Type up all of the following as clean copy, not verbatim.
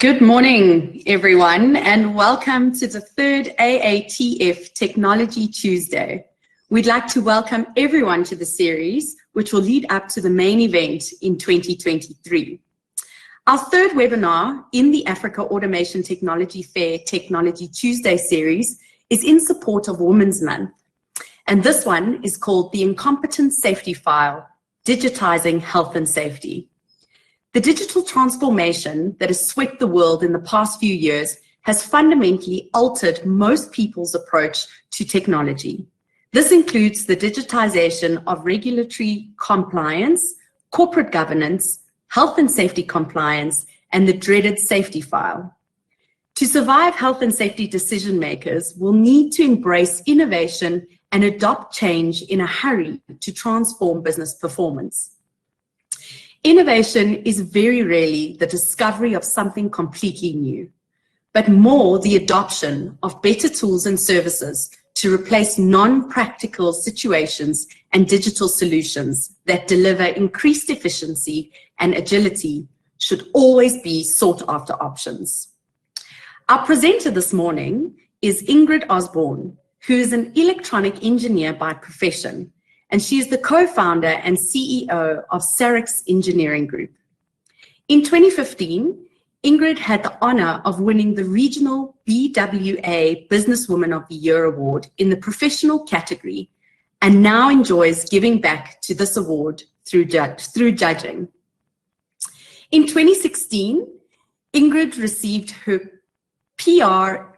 Good morning, everyone, and welcome to the third AATF Technology Tuesday. We'd like to welcome everyone to the series, which will lead up to the main event in 2023. Our third webinar in the Africa Automation Technology Fair Technology Tuesday series is in support of Women's Month. And this one is called the Incompetent Safety File, Digitizing Health and Safety. The digital transformation that has swept the world in the past few years has fundamentally altered most people's approach to technology. This includes the digitization of regulatory compliance, corporate governance, health and safety compliance, and the dreaded safety file. To survive, health and safety decision makers will need to embrace innovation and adopt change in a hurry to transform business performance. Innovation is very rarely the discovery of something completely new, but more the adoption of better tools and services to replace non-practical situations and digital solutions that deliver increased efficiency and agility should always be sought after options. Our presenter this morning is Ingrid Osborne, who is an electronic engineer by profession, and she is the co-founder and CEO of Hsec Engineering Group. In 2015, Ingrid had the honor of winning the regional BWA Businesswoman of the Year award in the professional category, and now enjoys giving back to this award through judging. In 2016, Ingrid received her PR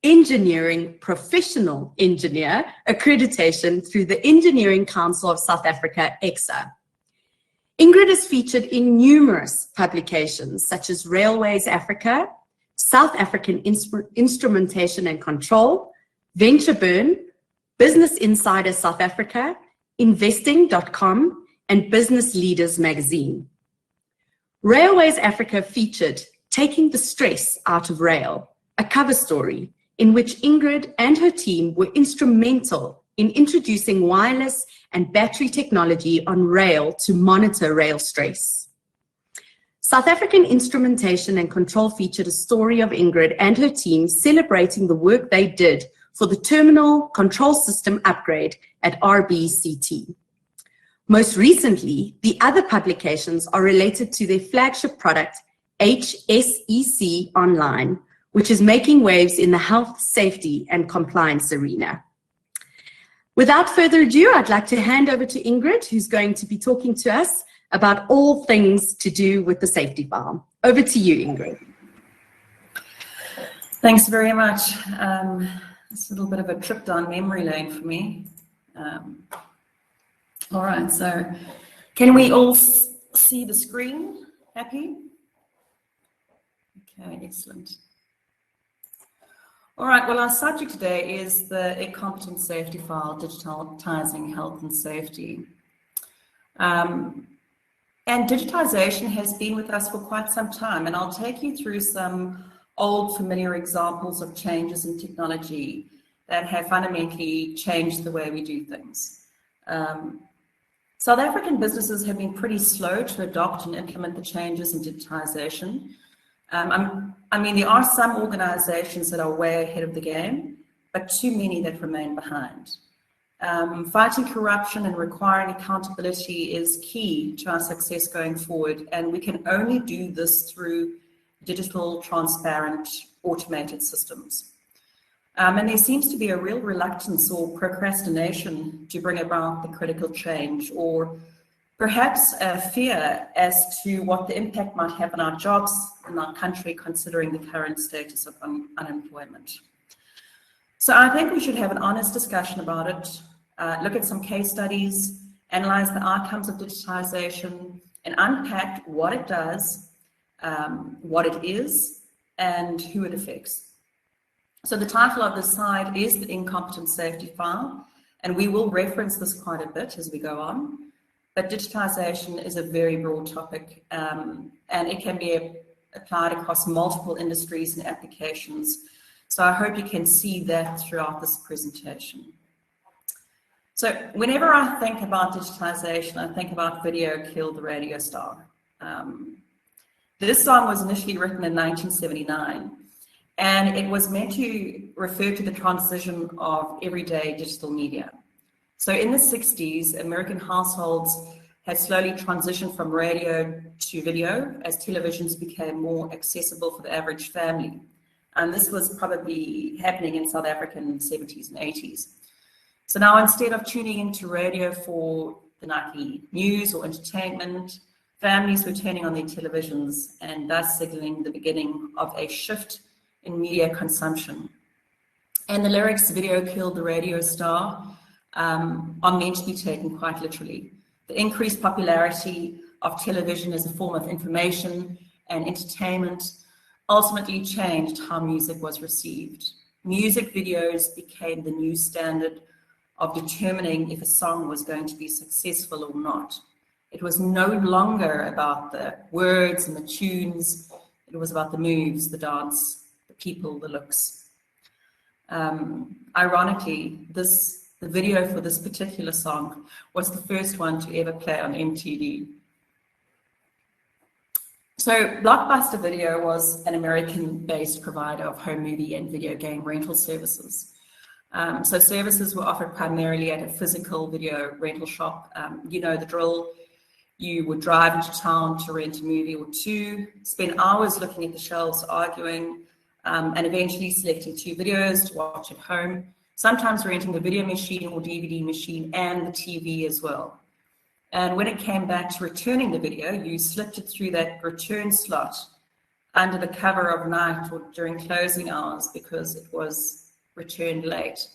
Engineering Professional Engineer accreditation through the Engineering Council of South Africa, EXA. Ingrid is featured in numerous publications such as Railways Africa, South African Instrumentation and Control, VentureBurn, Business Insider South Africa, Investing.com, and Business Leaders Magazine. Railways Africa featured Taking the Stress Out of Rail, a cover story in which Ingrid and her team were instrumental in introducing wireless and battery technology on rail to monitor rail stress. South African Instrumentation and Control featured a story of Ingrid and her team celebrating the work they did for the terminal control system upgrade at RBCT. Most recently, the other publications are related to their flagship product, Hsec Online, which is making waves in the health, safety, and compliance arena. Without further ado, I'd like to hand over to Ingrid, who's going to be talking to us about all things to do with the safety file. Over to you, Ingrid. Thanks very much. It's a little bit of a trip down memory lane for me. All right, so can we all see the screen? Happy? Okay, excellent. All right, well, our subject today is the Incompetent Safety File, Digitizing Health and Safety. And digitization has been with us for quite some time, and I'll take you through some old familiar examples of changes in technology that have fundamentally changed the way we do things. South African businesses have been pretty slow to adopt and implement the changes in digitization. I mean, there are some organizations that are way ahead of the game, but too many that remain behind. Fighting corruption and requiring accountability is key to our success going forward, and we can only do this through digital, transparent, automated systems. And there seems to be a real reluctance or procrastination to bring about the critical change, or perhaps a fear as to what the impact might have on our jobs in our country, considering the current status of unemployment. So I think we should have an honest discussion about it, look at some case studies, analyze the outcomes of digitization, and unpack what it does, what it is, and who it affects. So the title of this slide is the Incompetent Safety File, and we will reference this quite a bit as we go on. But digitization is a very broad topic, and it can be applied across multiple industries and applications. So I hope you can see that throughout this presentation. So whenever I think about digitization, I think about video killed the radio star. This song was initially written in 1979, and it was meant to refer to the transition of everyday digital media. So in the 60s, American households had slowly transitioned from radio to video as televisions became more accessible for the average family. And this was probably happening in South Africa in the 70s and 80s. So now, instead of tuning into radio for the nightly news or entertainment, families were turning on their televisions and thus signaling the beginning of a shift in media consumption. And the lyrics, "Video killed the radio star," are meant to be taken quite literally. The increased popularity of television as a form of information and entertainment ultimately changed how music was received. Music videos became the new standard of determining if a song was going to be successful or not. It was no longer about the words and the tunes. It was about the moves, the dance, the people, the looks. Ironically, the video for this particular song was the first one to ever play on MTV. So Blockbuster Video was an American-based provider of home movie and video game rental services. So services were offered primarily at a physical video rental shop. You know the drill. You would drive into town to rent a movie or two, spend hours looking at the shelves, arguing, and eventually selecting 2 videos to watch at home, sometimes renting the video machine or DVD machine and the TV as well. And when it came back to returning the video, you slipped it through that return slot under the cover of night or during closing hours because it was returned late.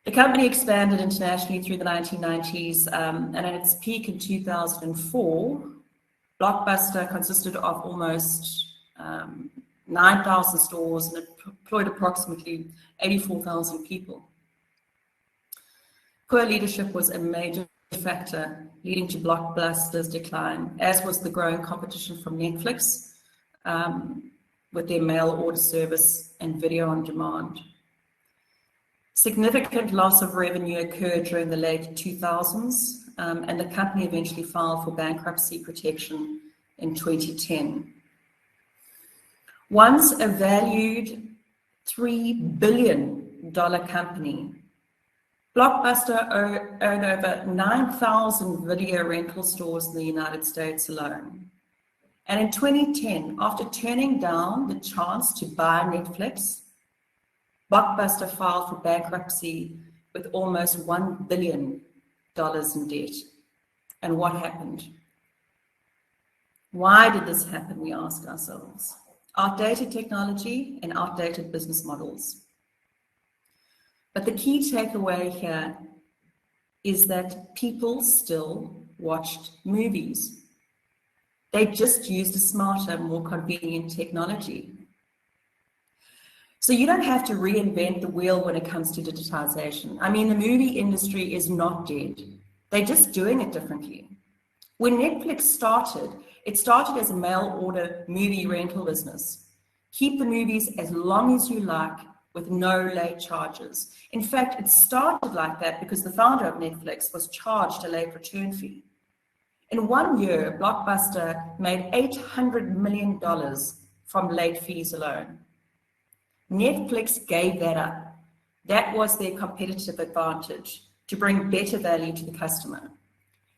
The company expanded internationally through the 1990s, and at its peak in 2004, Blockbuster consisted of almost 9,000 stores and it employed approximately 84,000 people. Poor leadership was a major factor leading to Blockbuster's decline, as was the growing competition from Netflix with their mail order service and video on demand. Significant loss of revenue occurred during the late 2000s, and the company eventually filed for bankruptcy protection in 2010. Once a valued $3 billion company, Blockbuster owned over 9,000 video rental stores in the United States alone. And in 2010, after turning down the chance to buy Netflix, Blockbuster filed for bankruptcy with almost $1 billion in debt. And what happened? Why did this happen, we ask ourselves. Outdated technology and outdated business models. But the key takeaway here is that people still watched movies. They just used a smarter, more convenient technology. So you don't have to reinvent the wheel when it comes to digitization. I mean, the movie industry is not dead. They're just doing it differently. When Netflix started, it started as a mail order movie rental business. Keep the movies as long as you like with no late charges. In fact, it started like that because the founder of Netflix was charged a late return fee. In 1 year, Blockbuster made $800 million from late fees alone. Netflix gave that up. That was their competitive advantage, to bring better value to the customer.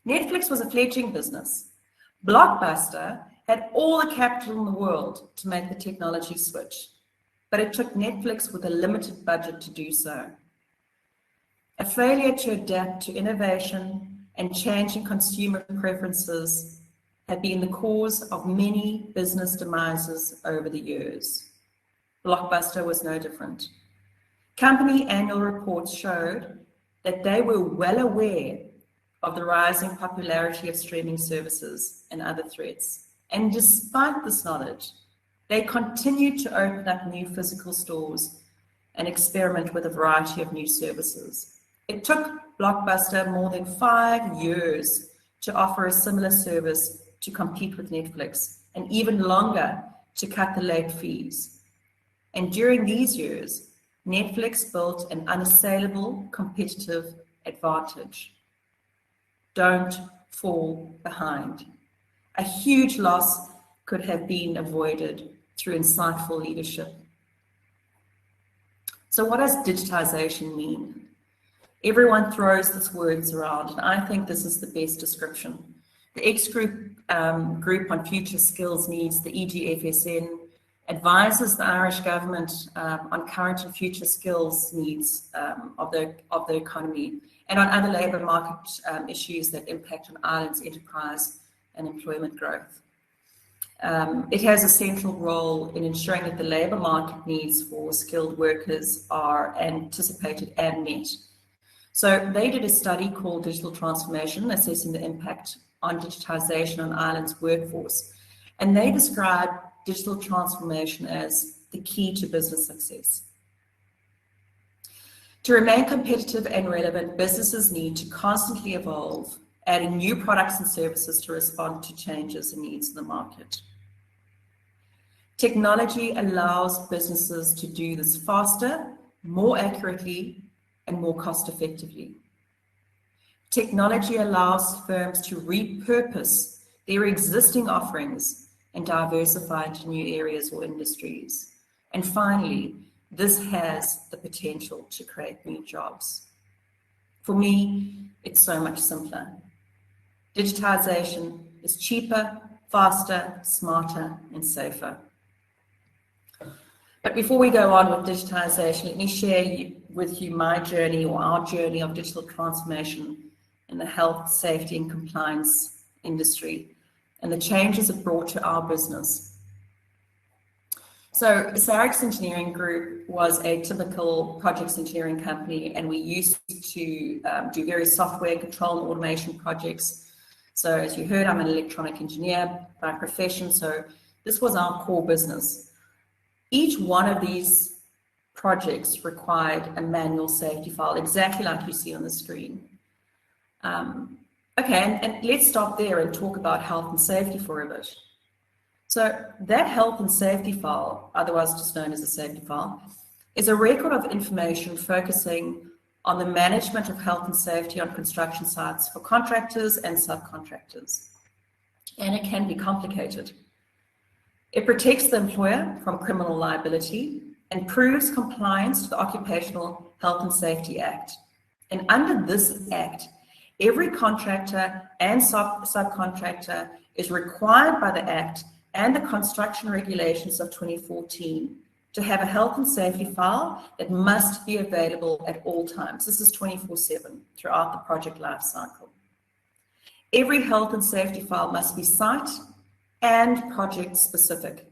Netflix was a fledgling business. Blockbuster had all the capital in the world to make the technology switch, but it took Netflix with a limited budget to do so. A failure to adapt to innovation and changing consumer preferences have been the cause of many business demises over the years. Blockbuster was no different. Company annual reports showed that they were well aware of the rising popularity of streaming services and other threats. And despite this knowledge, they continued to open up new physical stores and experiment with a variety of new services. It took Blockbuster more than 5 years to offer a similar service to compete with Netflix, and even longer to cut the late fees. And during these years, Netflix built an unassailable competitive advantage. Don't fall behind. A huge loss could have been avoided through insightful leadership. So what does digitisation mean? Everyone throws these words around, and I think this is the best description. The X-Group group on future skills needs, the EGFSN, advises the Irish government on current and future skills needs of the economy and on other labour market issues that impact on Ireland's enterprise and employment growth. It has a central role in ensuring that the labour market needs for skilled workers are anticipated and met. So they did a study called Digital Transformation, assessing the impact on digitisation on Ireland's workforce. And they described digital transformation as the key to business success. To remain competitive and relevant, businesses need to constantly evolve, adding new products and services to respond to changes and needs in the market. Technology allows businesses to do this faster, more accurately, and more cost effectively. Technology allows firms to repurpose their existing offerings and diversify into new areas or industries. And finally, this has the potential to create new jobs. For me, it's so much simpler. Digitisation is cheaper, faster, smarter, and safer. But before we go on with digitisation, let me share with you my journey, or our journey, of digital transformation in the health, safety and compliance industry and the changes it brought to our business. So Hsec Engineering Group was a typical projects engineering company, and we used to do various software control and automation projects. So as you heard, I'm an electronic engineer by profession, so this was our core business. Each one of these projects required a manual safety file, exactly like you see on the screen. Okay, and let's stop there and talk about health and safety for a bit. So that health and safety file, otherwise just known as a safety file, is a record of information focusing on the management of health and safety on construction sites for contractors and subcontractors. And it can be complicated. It protects the employer from criminal liability and proves compliance to the Occupational Health and Safety Act. And under this Act, every contractor and subcontractor is required by the Act and the construction regulations of 2014 to have a health and safety file that must be available at all times. This is 24/7 throughout the project life cycle. Every health and safety file must be site and project specific.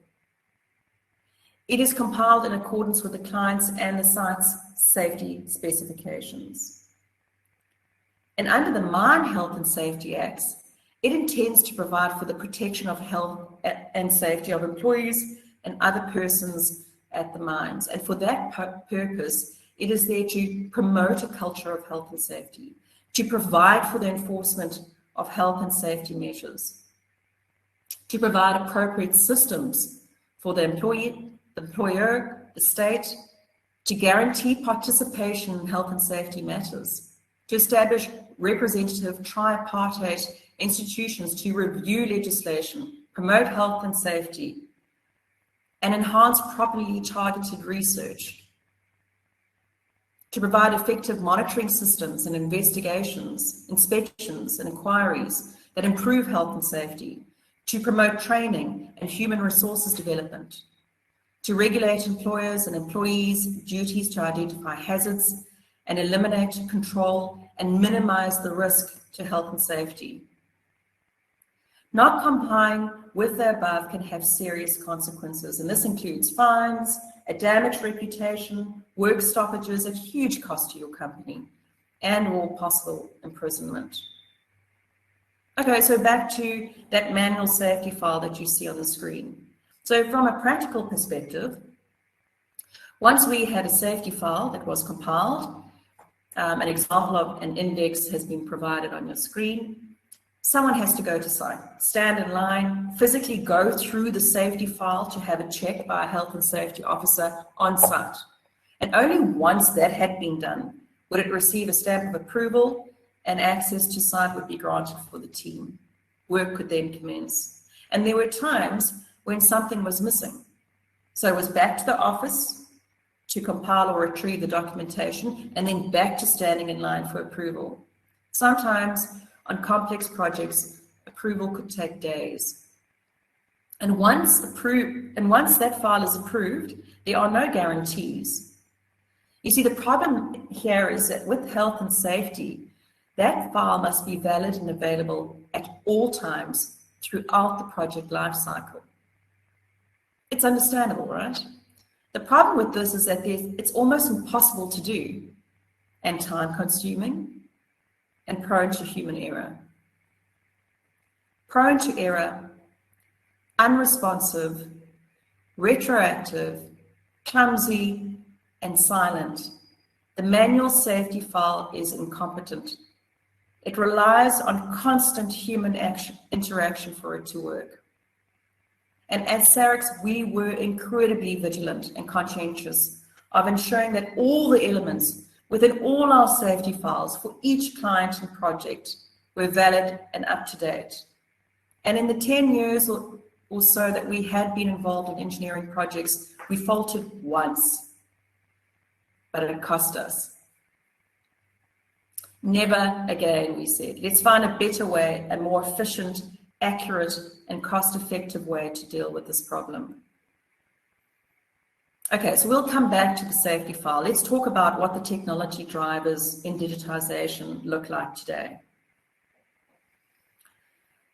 It is compiled in accordance with the client's and the site's safety specifications. And under the Mine Health and Safety Acts, it intends to provide for the protection of health and safety of employees and other persons at the mines. And for that purpose, it is there to promote a culture of health and safety, to provide for the enforcement of health and safety measures, to provide appropriate systems for the employee, the employer, the state, to guarantee participation in health and safety matters, to establish representative tripartite institutions to review legislation, promote health and safety, and enhance properly targeted research, to provide effective monitoring systems and investigations, inspections and inquiries that improve health and safety, to promote training and human resources development, to regulate employers and employees' duties to identify hazards and eliminate, control, and minimize the risk to health and safety. Not complying with the above can have serious consequences, and this includes fines, a damaged reputation, work stoppages at huge cost to your company, and/or possible imprisonment. Okay, so back to that manual safety file that you see on the screen. So from a practical perspective, once we had a safety file that was compiled, an example of an index has been provided on your screen. Someone has to go to site, stand in line, physically go through the safety file to have it checked by a health and safety officer on site. And only once that had been done would it receive a stamp of approval and access to site would be granted for the team. Work could then commence. And there were times when something was missing. So it was back to the office to compile or retrieve the documentation, and then back to standing in line for approval. Sometimes on complex projects, approval could take days. And once that file is approved, there are no guarantees. You see, the problem here is that with health and safety, that file must be valid and available at all times throughout the project lifecycle. It's understandable, right? The problem with this is that it's almost impossible to do, and time-consuming, and prone to human error. Prone to error, unresponsive, retroactive, clumsy, and silent. The manual safety file is incompetent. It relies on constant human interaction for it to work. And at Hsec, we were incredibly vigilant and conscientious of ensuring that all the elements within all our safety files for each client and project were valid and up to date. And in the 10 years or so that we had been involved in engineering projects, we faltered once, but it cost us. Never again, we said. Let's find a better way, a more efficient, accurate, and cost-effective way to deal with this problem. Okay, so we'll come back to the safety file. Let's talk about what the technology drivers in digitization look like today.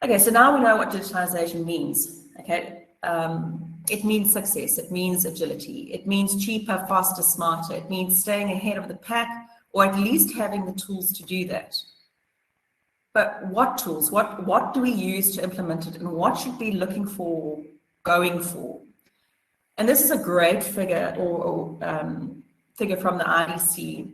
Okay, so now we know what digitization means. Okay, it means success, it means agility, it means cheaper, faster, smarter, it means staying ahead of the pack, or at least having the tools to do that. But what tools, what do we use to implement it, and what should we be looking for, going for? And this is a great figure figure from the IDC.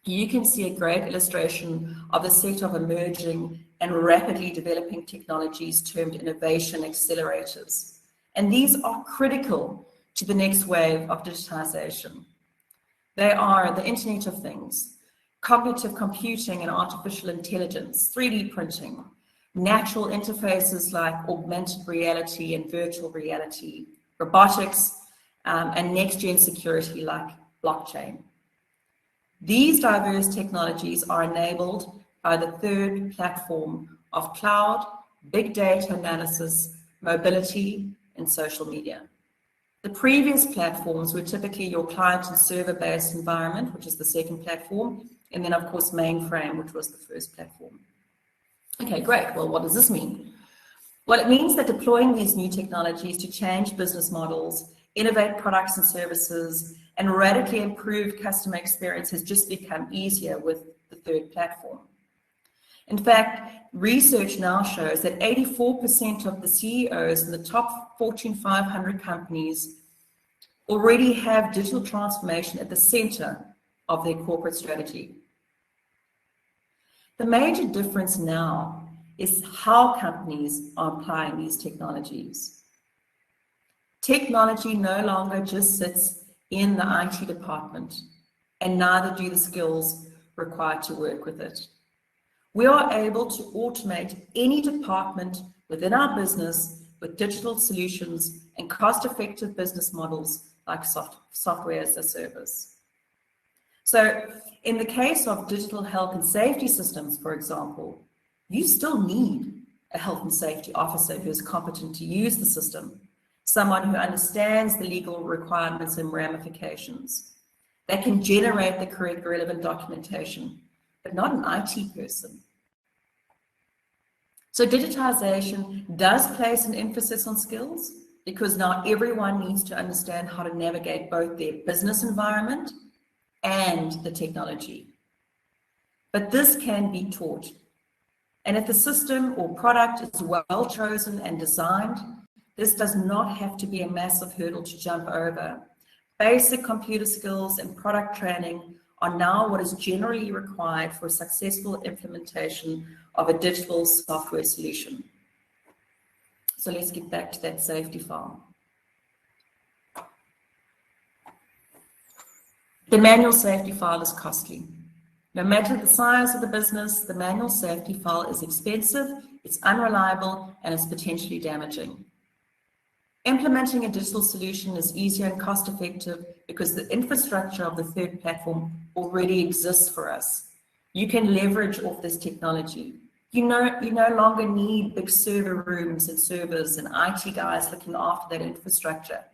You can see a great illustration of the set of emerging and rapidly developing technologies termed innovation accelerators. And these are critical to the next wave of digitization. They are the Internet of Things, cognitive computing and artificial intelligence, 3D printing, natural interfaces like augmented reality and virtual reality, robotics, and next-gen security like blockchain. These diverse technologies are enabled by the third platform of cloud, big data analysis, mobility, and social media. The previous platforms were typically your client and server-based environment, which is the second platform, and then of course mainframe, which was the first platform. Okay, great. Well, what does this mean? Well, it means that deploying these new technologies to change business models, innovate products and services, and radically improve customer experience has just become easier with the third platform. In fact, research now shows that 84% of the CEOs in the top Fortune 500 companies already have digital transformation at the center of their corporate strategy. The major difference now is how companies are applying these technologies. Technology no longer just sits in the IT department, and neither do the skills required to work with it. We are able to automate any department within our business with digital solutions and cost-effective business models like software as a service. So in the case of digital health and safety systems, for example, you still need a health and safety officer who is competent to use the system, someone who understands the legal requirements and ramifications, that can generate the correct relevant documentation, but not an IT person. So digitization does place an emphasis on skills because now everyone needs to understand how to navigate both their business environment and the technology. But this can be taught. And if the system or product is well chosen and designed, this does not have to be a massive hurdle to jump over. Basic computer skills and product training are now what is generally required for a successful implementation of a digital software solution. So let's get back to that safety file. The manual safety file is costly. No matter the size of the business, the manual safety file is expensive, it's unreliable, and it's potentially damaging. Implementing a digital solution is easier and cost-effective because the infrastructure of the third platform already exists for us. You can leverage off this technology. You no longer need big server rooms and servers and IT guys looking after that infrastructure.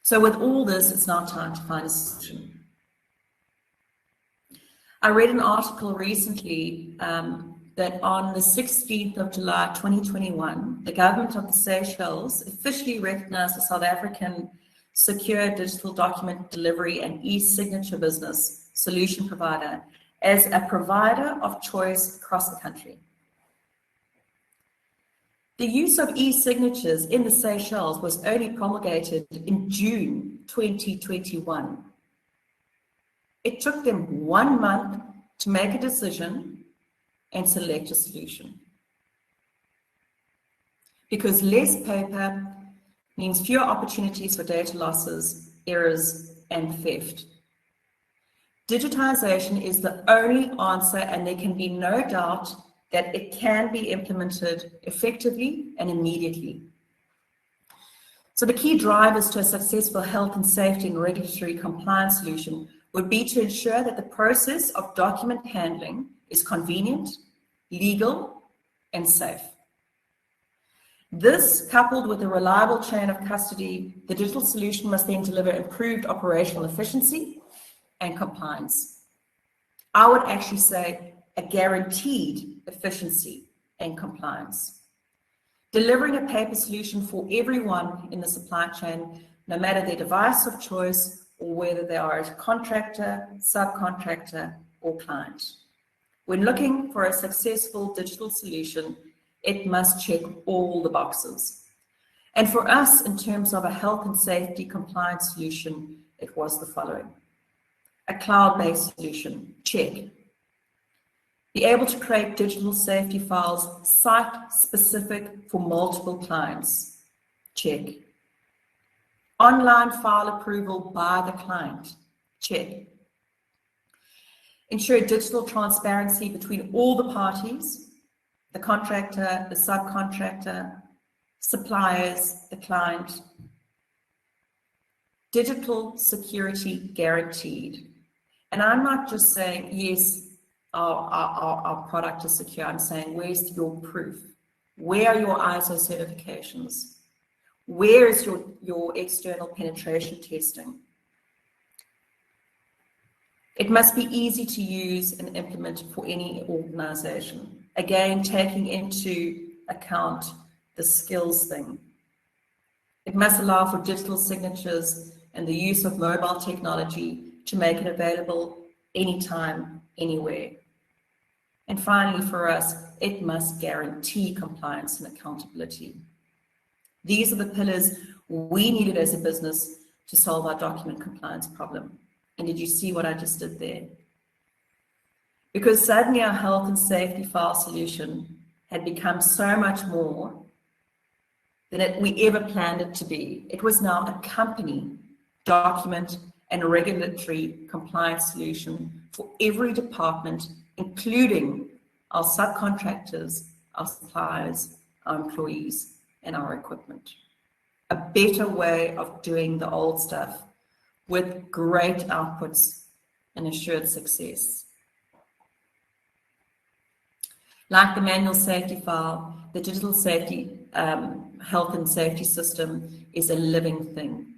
So with all this, it's now time to find a solution. I read an article recently that on the 16th of July 2021, the government of the Seychelles officially recognized the South African secure digital document delivery and e-signature business solution provider as a provider of choice across the country. The use of e-signatures in the Seychelles was only promulgated in June 2021. It took them 1 month to make a decision and select a solution. Because less paper means fewer opportunities for data losses, errors, and theft. Digitization is the only answer, and there can be no doubt that it can be implemented effectively and immediately. So the key drivers to a successful health and safety and regulatory compliance solution would be to ensure that the process of document handling is convenient, legal, and safe. This, coupled with a reliable chain of custody, the digital solution must then deliver improved operational efficiency and compliance. I would actually say a guaranteed efficiency and compliance. Delivering a paper solution for everyone in the supply chain, no matter their device of choice or whether they are a contractor, subcontractor, or client. When looking for a successful digital solution, it must check all the boxes. And for us, in terms of a health and safety compliance solution, it was the following. A cloud-based solution, check. Be able to create digital safety files site-specific for multiple clients, check. Online file approval by the client, check. Ensure digital transparency between all the parties, the contractor, the subcontractor, suppliers, the client. Digital security guaranteed. And I'm not just saying, yes, our product is secure. I'm saying, where's your proof? Where are your ISO certifications? Where is your external penetration testing? It must be easy to use and implement for any organization. Again, taking into account the skills thing. It must allow for digital signatures and the use of mobile technology to make it available anytime, anywhere. And finally, for us, it must guarantee compliance and accountability. These are the pillars we needed as a business to solve our document compliance problem. And did you see what I just did there? Because suddenly our health and safety file solution had become so much more than we ever planned it to be. It was now a company, document, and regulatory compliance solution for every department, including our subcontractors, our suppliers, our employees, and our equipment. A better way of doing the old stuff with great outputs and assured success. Like the manual safety file, the digital safety health and safety system is a living thing.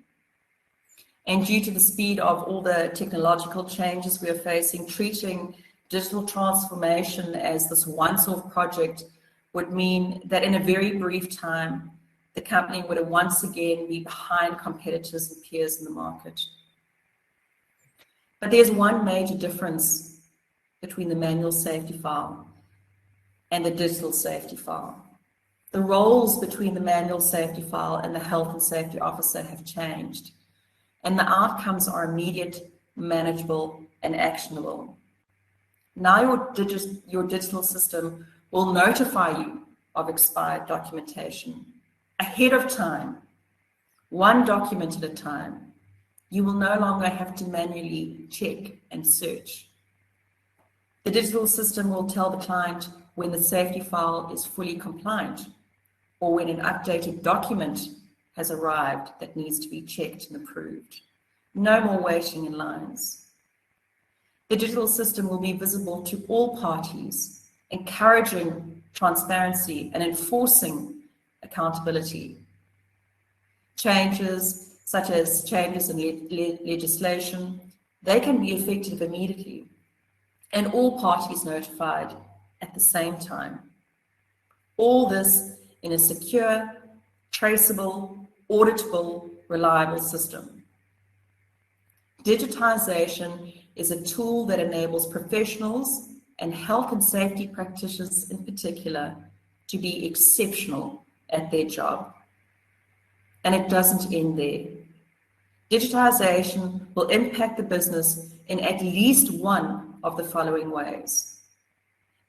And due to the speed of all the technological changes we are facing, treating digital transformation as this once-off project would mean that in a very brief time, the company would once again be behind competitors and peers in the market. But there's one major difference between the manual safety file and the digital safety file. The roles between the manual safety file and the health and safety officer have changed, and the outcomes are immediate, manageable, and actionable. Now your digital system will notify you of expired documentation ahead of time, one document at a time. You will no longer have to manually check and search. The digital system will tell the client when the safety file is fully compliant, or when an updated document has arrived that needs to be checked and approved. No more waiting in lines. The digital system will be visible to all parties, encouraging transparency and enforcing accountability. Changes, such as changes in legislation, they can be effective immediately, and all parties notified at the same time. All this in a secure, traceable, auditable, reliable system. Digitization is a tool that enables professionals and health and safety practitioners in particular to be exceptional at their job. And it doesn't end there. Digitization will impact the business in at least one of the following ways.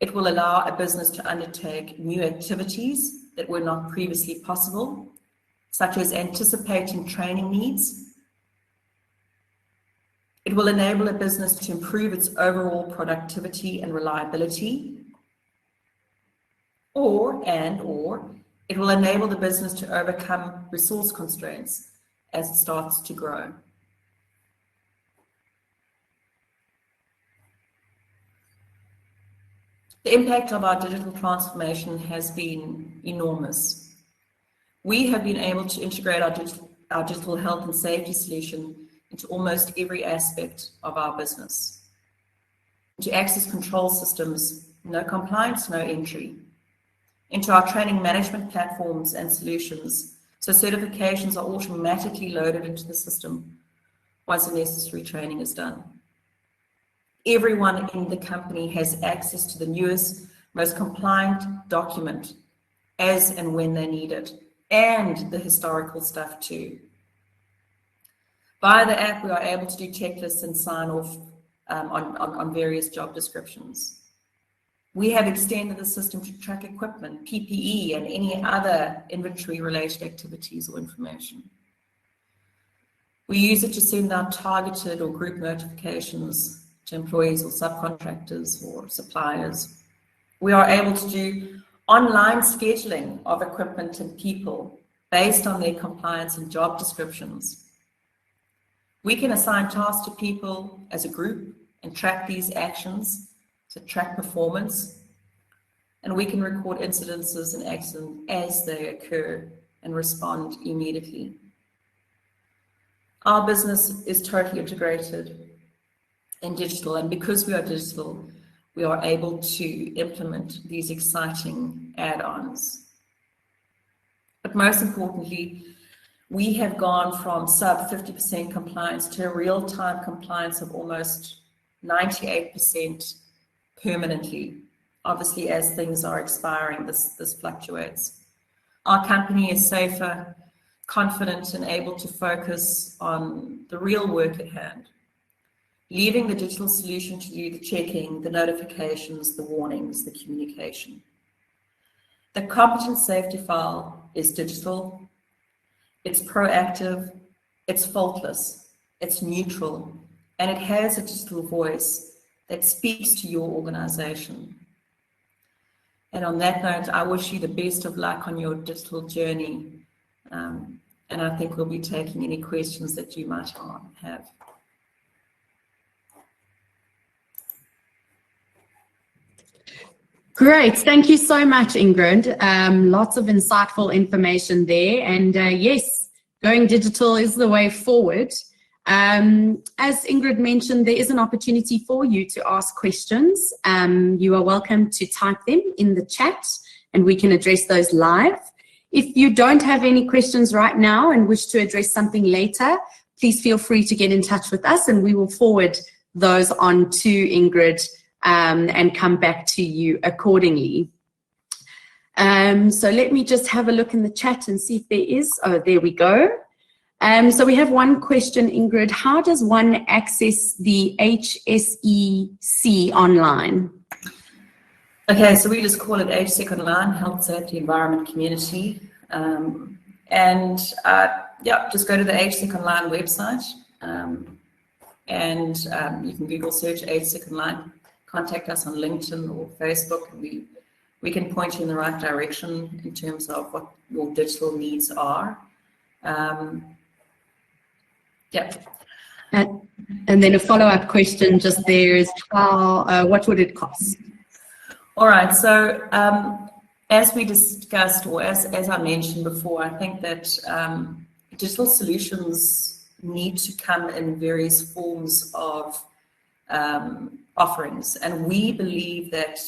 It will allow a business to undertake new activities that were not previously possible, such as anticipating training needs. It will enable a business to improve its overall productivity and reliability, or it will enable the business to overcome resource constraints as it starts to grow. The impact of our digital transformation has been enormous. We have been able to integrate our digital health and safety solution into almost every aspect of our business. Into access control systems, no compliance, no entry. Into our training management platforms and solutions, so certifications are automatically loaded into the system once the necessary training is done. Everyone in the company has access to the newest, most compliant document as and when they need it, and the historical stuff too. Via the app, we are able to do checklists and sign off on various job descriptions. We have extended the system to track equipment, PPE, and any other inventory-related activities or information. We use it to send out targeted or group notifications to employees or subcontractors or suppliers. We are able to do online scheduling of equipment and people based on their compliance and job descriptions. We can assign tasks to people as a group and track these actions, to track performance, and we can record incidences and accidents as they occur and respond immediately. Our business is totally integrated in digital, and because we are digital, we are able to implement these exciting add-ons. But most importantly, we have gone from sub 50% compliance to a real-time compliance of almost 98% permanently. Obviously, as things are expiring, this fluctuates. Our company is safer, confident, and able to focus on the real work at hand, leaving the digital solution to do the checking, the notifications, the warnings, the communication. The competent safety file is digital, it's proactive, it's faultless, it's neutral, and it has a digital voice that speaks to your organization. And on that note, I wish you the best of luck on your digital journey. And I think we'll be taking any questions that you might have. Great, thank you so much, Ingrid. Lots of insightful information there. And yes, going digital is the way forward. As Ingrid mentioned, there is an opportunity for you to ask questions. You are welcome to type them in the chat and we can address those live. If you don't have any questions right now and wish to address something later, please feel free to get in touch with us and we will forward those on to Ingrid and come back to you accordingly. So let me just have a look in the chat and see if there is. Oh, there we go. So we have one question, Ingrid. How does one access the HSEC online? Okay, so we just call it Hsec Online, Health, Safety, Environment, Community. Yeah, just go to the Hsec Online website and you can Google search Hsec Online, contact us on LinkedIn or Facebook, and we can point you in the right direction in terms of your digital needs are. Yeah. And then a follow-up question just there is what would it cost? All right, so as we discussed, or as I mentioned before, I think that digital solutions need to come in various forms of offerings, and we believe that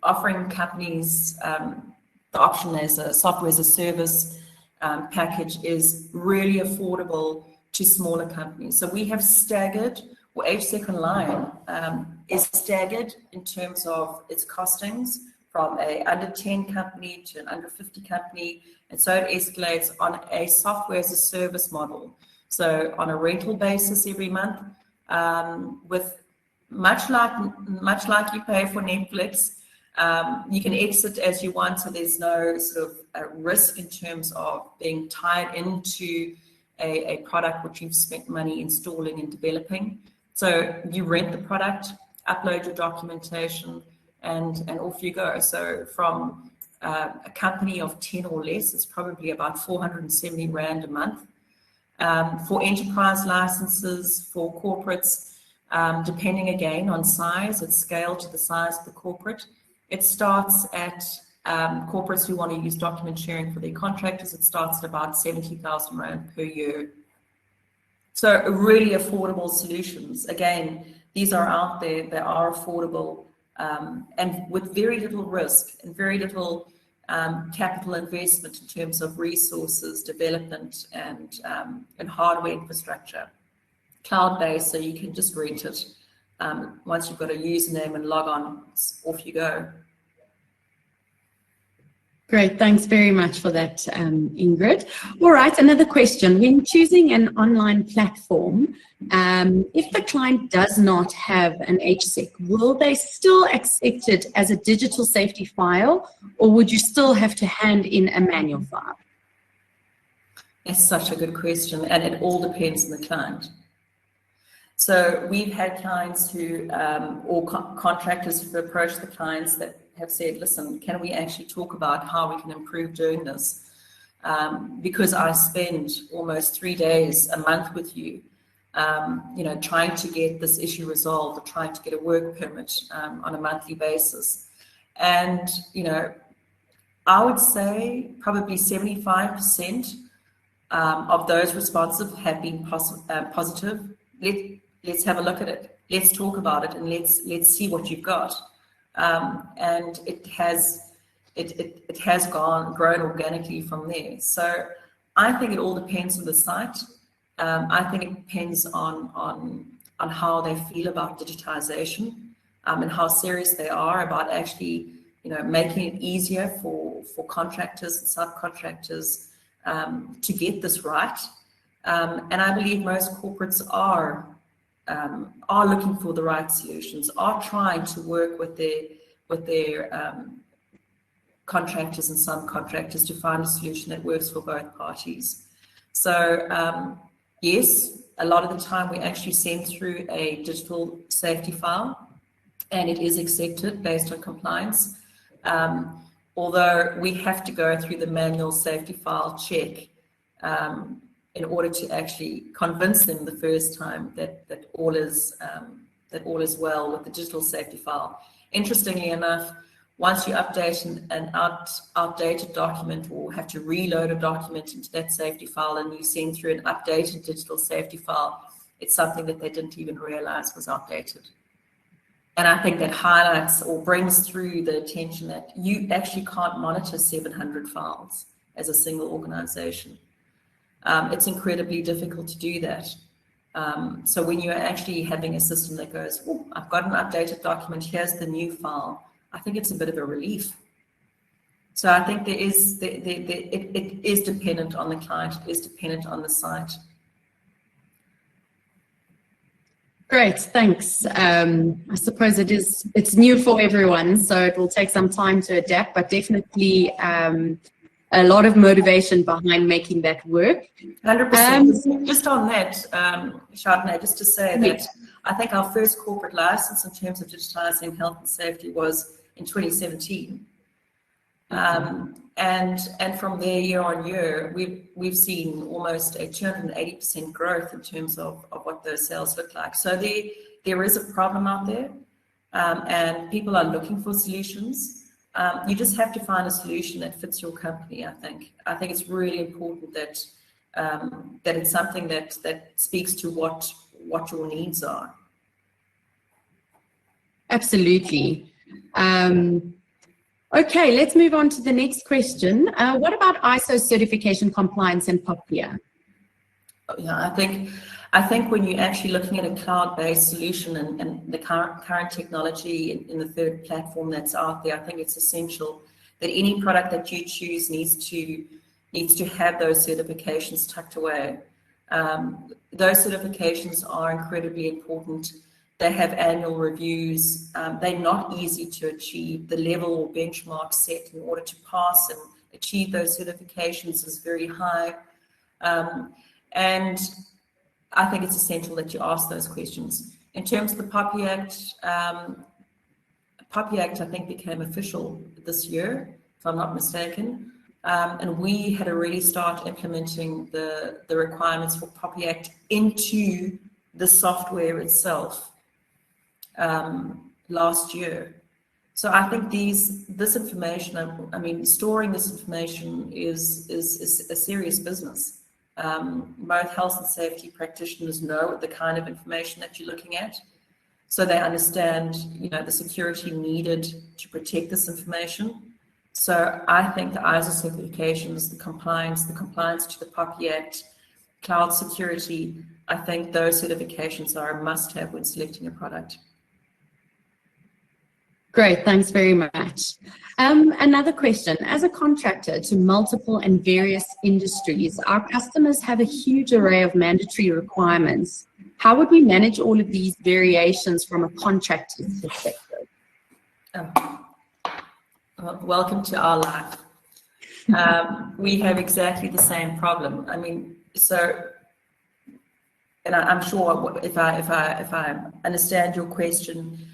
offering companies the option as a software as a service package is really affordable to smaller companies. So we have staggered, or Hsec Online is staggered in terms of its costings from a under 10 company to an under 50 company, and so it escalates on a software as a service model. So on a rental basis every month, with much like you pay for Netflix, you can exit as you want, so there's no sort of risk in terms of being tied into a product which you've spent money installing and developing. So you rent the product, upload your documentation, and off you go. So from a company of 10 or less, it's probably about 470 Rand a month. For enterprise licenses, for corporates, depending again on size, it's scaled to the size of the corporate. It starts at corporates who want to use document sharing for their contractors, it starts at about 70,000 Rand per year. So really affordable solutions. Again, these are out there, they are affordable, and with very little risk and very little capital investment in terms of resources, development, and hardware infrastructure. Cloud-based, so you can just rent it. Once you've got a username and log on, off you go. Great, thanks very much for that, Ingrid. All right, another question. When choosing an online platform, if the client does not have an Hsec, will they still accept it as a digital safety file, or would you still have to hand in a manual file? It's such a good question, and it all depends on the client. So we've had clients who, or contractors who've approached the clients that have said, listen, can we actually talk about how we can improve doing this? Because I spend almost 3 days a month with you, trying to get this issue resolved, or trying to get a work permit on a monthly basis. And, I would say probably 75% of those responsive have been positive. Let's have a look at it. Let's talk about it, and let's see what you've got. And it has grown organically from there. So I think it all depends on the site. I think it depends on how they feel about digitization, and how serious they are about actually, making it easier for contractors and subcontractors to get this right. And I believe most corporates are looking for the right solutions, are trying to work with their contractors and subcontractors to find a solution that works for both parties. So yes, a lot of the time we actually send through a digital safety file, and it is accepted based on compliance. Although we have to go through the manual safety file check in order to actually convince them the first time that all is well with the digital safety file. Interestingly enough, once you update an outdated document, or have to reload a document into that safety file, and you send through an updated digital safety file, it's something that they didn't even realize was outdated. And I think that highlights or brings through the attention that you actually can't monitor 700 files as a single organization. It's incredibly difficult to do that. So when you're actually having a system that goes, oh, I've got an updated document, here's the new file, I think it's a bit of a relief. So I think it is dependent on the client, it is dependent on the site. Great, thanks. I suppose it's new for everyone, so it will take some time to adapt, but definitely a lot of motivation behind making that work. 100%. Just on that, Chardonnay, just to say that I think our first corporate license in terms of digitizing health and safety was in 2017. And from there, year on year, we've seen almost a 280% growth in terms of what those sales look like. So there is a problem out there, and people are looking for solutions. You just have to find a solution that fits your company. I think it's really important that that it's something that speaks to what your needs are. Absolutely. Okay, let's move on to the next question. What about ISO certification compliance and POPIA? Yeah, I think when you're actually looking at a cloud-based solution and the current technology in the third platform that's out there, I think it's essential that any product that you choose needs to have those certifications tucked away. Those certifications are incredibly important. They have annual reviews. They're not easy to achieve. The level or benchmark set in order to pass and achieve those certifications is very high. And I think it's essential that you ask those questions. In terms of the POPIA Act, I think became official this year, if I'm not mistaken. And we had already started implementing the requirements for POPIA Act into the software itself last year. So I think this information, I mean, storing this information is a serious business. Both health and safety practitioners know the kind of information that you're looking at, so they understand, the security needed to protect this information. So I think the ISO certifications, the compliance to the POPIA Act, cloud security, I think those certifications are a must-have when selecting a product. Great, thanks very much. Another question. As a contractor to multiple and various industries, our customers have a huge array of mandatory requirements. How would we manage all of these variations from a contractor's perspective? Welcome to our life. We have exactly the same problem. I mean, and I'm sure if I understand your question,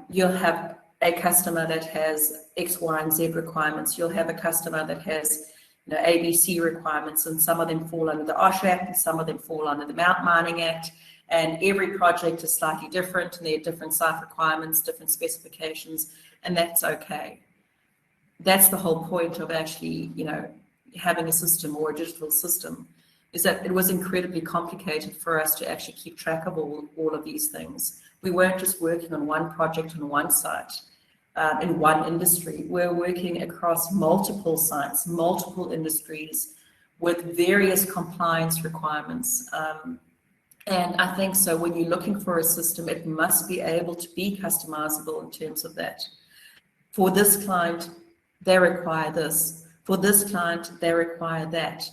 you'll have a customer that has X, Y, and Z requirements. You'll have a customer that has ABC requirements, and some of them fall under the Hsec Act, and some of them fall under the Mount Mining Act, and every project is slightly different, and there are different site requirements, different specifications, and that's okay. That's the whole point of actually, having a system or a digital system, is that it was incredibly complicated for us to actually keep track of all of these things. We weren't just working on one project on one site, in one industry. We're working across multiple sites, multiple industries, with various compliance requirements. And I think so when you're looking for a system, it must be able to be customizable in terms of that. For this client, they require this. For this client, they require that,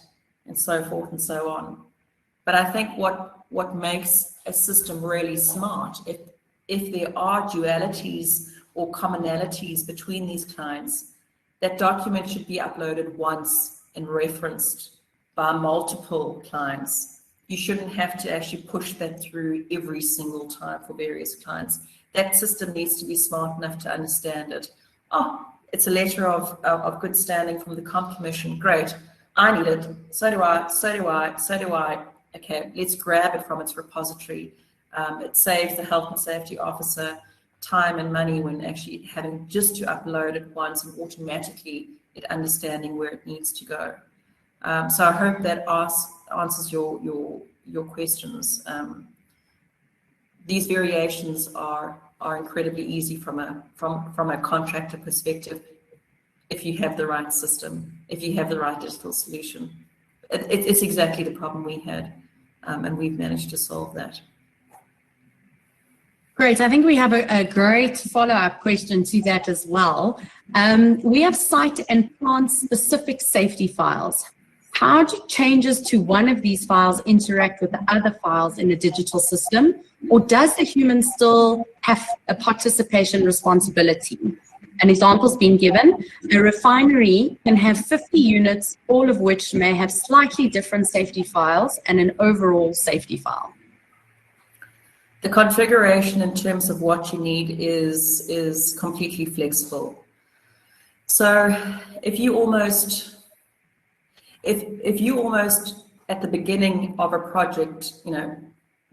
and so forth and so on. But I think what makes a system really smart, if there are dualities or commonalities between these clients, that document should be uploaded once and referenced by multiple clients. You shouldn't have to actually push that through every single time for various clients. That system needs to be smart enough to understand it. Oh, it's a letter of good standing from the Comp Commission. Great, I need it. So do I. Okay, let's grab it from its repository. It saves the health and safety officer time and money when actually having just to upload it once and automatically it understanding where it needs to go. So I hope that answers your questions. These variations are incredibly easy from a contractor perspective if you have the right system, if you have the right digital solution. It's exactly the problem we had, and we've managed to solve that. Great. I think we have a great follow-up question to that as well. We have site and plant-specific safety files. How do changes to one of these files interact with the other files in a digital system, or does the human still have a participation responsibility? An example's been given. A refinery can have 50 units, all of which may have slightly different safety files and an overall safety file. The configuration in terms of what you need is completely flexible. So if you almost at the beginning of a project,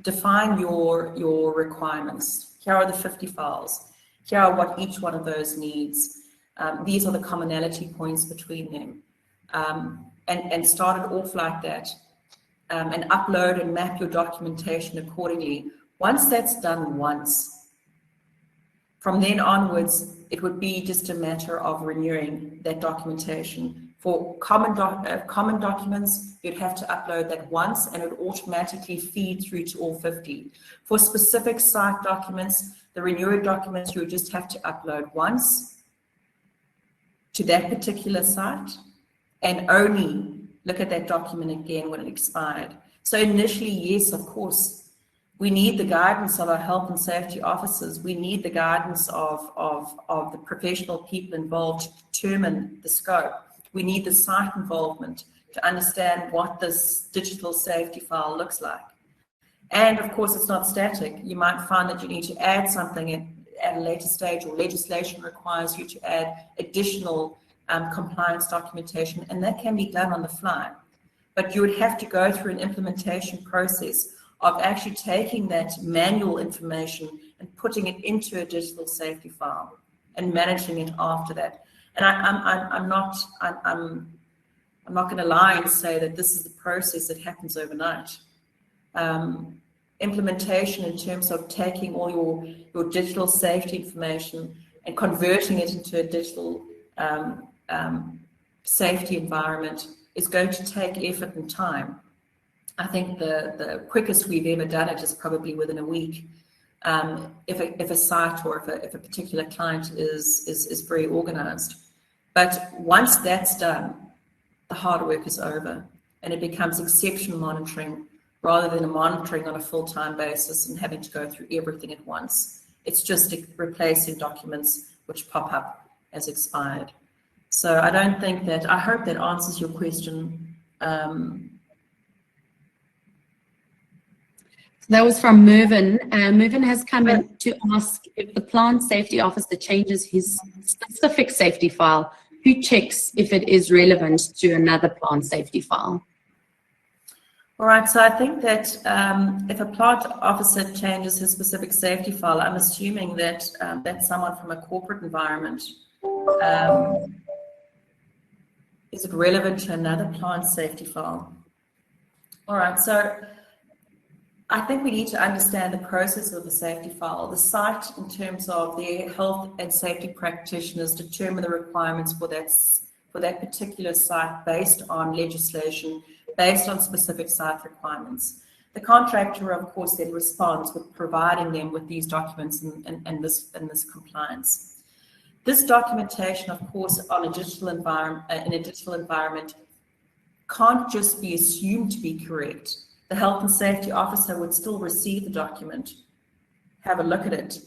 define your requirements. Here are the 50 files. Here are what each one of those needs. These are the commonality points between them. And start it off like that. And upload and map your documentation accordingly. Once that's done once, from then onwards, it would be just a matter of renewing that documentation. For common documents, you'd have to upload that once and it would automatically feed through to all 50. For specific site documents, the renewed documents, you would just have to upload once to that particular site and only look at that document again when it expired. So initially, yes, of course, we need the guidance of our health and safety officers. We need the guidance of the professional people involved to determine the scope. We need the site involvement to understand what this digital safety file looks like. And of course, it's not static. You might find that you need to add something at a later stage, or legislation requires you to add additional compliance documentation, and that can be done on the fly. But you would have to go through an implementation process of actually taking that manual information and putting it into a digital safety file and managing it after that. And I'm not going to lie and say that this is the process that happens overnight. Implementation in terms of taking all your digital safety information and converting it into a digital safety environment is going to take effort and time. I think the quickest we've ever done it is probably within a week, if a site or if a particular client is very organized. But once that's done, the hard work is over and it becomes exception monitoring rather than a monitoring on a full-time basis and having to go through everything at once. It's just replacing documents which pop up as expired. So I don't think that, I hope that answers your question. That was from Mervyn. Mervyn has come in to ask if the plant safety officer changes his specific safety file, who checks if it is relevant to another plant safety file? All right, so I think that if a plant officer changes his specific safety file, I'm assuming that that's someone from a corporate environment. Is it relevant to another plant safety file? All right, so I think we need to understand the process of the safety file. The site, in terms of their health and safety practitioners, determine the requirements for that particular site based on legislation, based on specific site requirements. The contractor, of course, then responds with providing them with these documents and this compliance. This documentation, of course, on a digital environment, in a digital environment, can't just be assumed to be correct. The health and safety officer would still receive the document, have a look at it,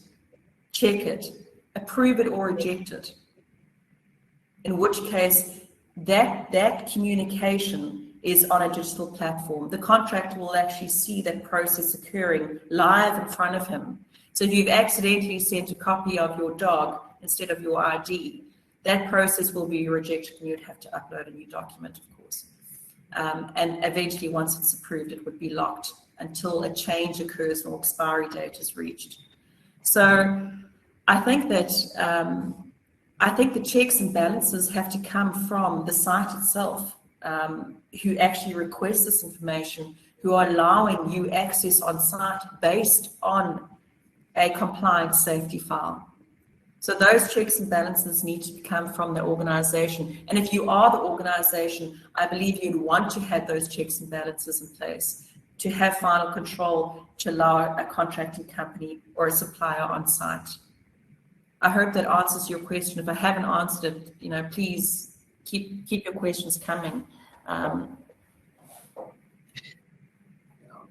check it, approve it or reject it. In which case, that communication is on a digital platform. The contractor will actually see that process occurring live in front of him. So if you've accidentally sent a copy of your dog instead of your ID, that process will be rejected and you'd have to upload a new document, of course. And eventually, once it's approved, it would be locked until a change occurs or expiry date is reached. So I think that the checks and balances have to come from the site itself, who actually request this information, who are allowing you access on site based on a compliant safety file. So those checks and balances need to come from the organization. And if you are the organization, I believe you'd want to have those checks and balances in place to have final control to allow a contracting company or a supplier on site. I hope that answers your question. If I haven't answered it, please keep your questions coming.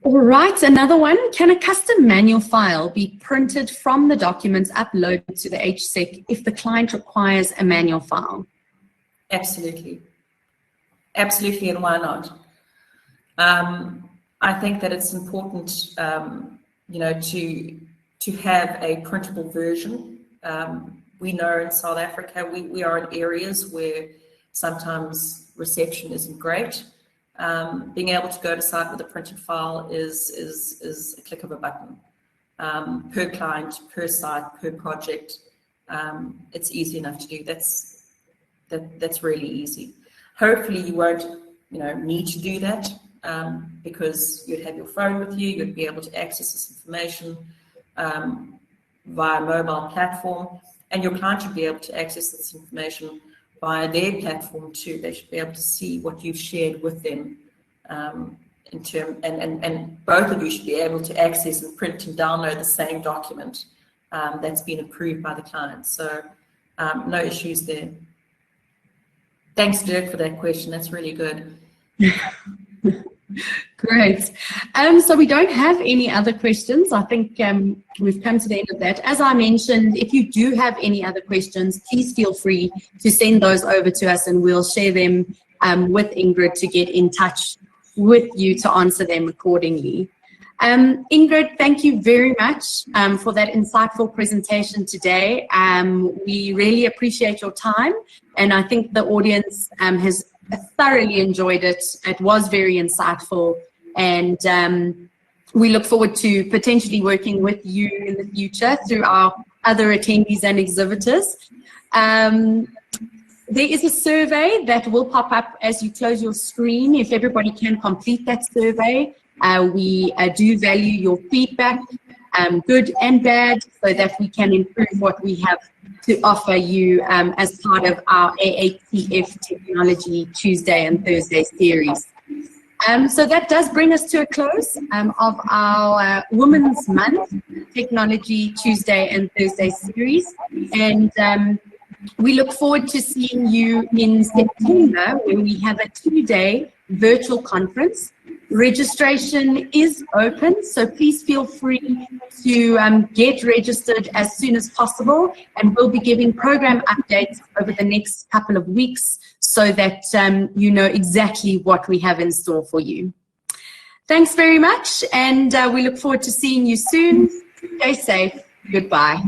All right, another one. Can a custom manual file be printed from the documents uploaded to the Hsec if the client requires a manual file? Absolutely. Absolutely, and why not? I think that it's important, to have a printable version. we know in South Africa, we are in areas where sometimes reception isn't great. Being able to go to site with a printed file is a click of a button. Per client, per site, per project, it's easy enough to do. That's really easy. Hopefully you won't, need to do that, because you'd have your phone with you, you'd be able to access this information via mobile platform, and your client should be able to access this information via their platform too. They should be able to see what you've shared with them, and both of you should be able to access and print and download the same document that's been approved by the client. So no issues there. Thanks, Dirk, for that question. That's really good. Great. So we don't have any other questions. I think we've come to the end of that. As I mentioned, if you do have any other questions, please feel free to send those over to us and we'll share them with Ingrid to get in touch with you to answer them accordingly. Ingrid, thank you very much for that insightful presentation today. We really appreciate your time, and I think the audience has thoroughly enjoyed it. It was very insightful, and we look forward to potentially working with you in the future through our other attendees and exhibitors. There is a survey that will pop up as you close your screen. If everybody can complete that survey, we do value your feedback, good and bad, so that we can improve what we have to offer you as part of our AATF Technology Tuesday and Thursday series. So that does bring us to a close of our Women's Month Technology Tuesday and Thursday series. And we look forward to seeing you in September when we have a 2-day virtual conference. Registration is open, so please feel free to get registered as soon as possible, and we'll be giving program updates over the next couple of weeks so that you know exactly what we have in store for you. Thanks very much, and we look forward to seeing you soon. Stay safe. Goodbye.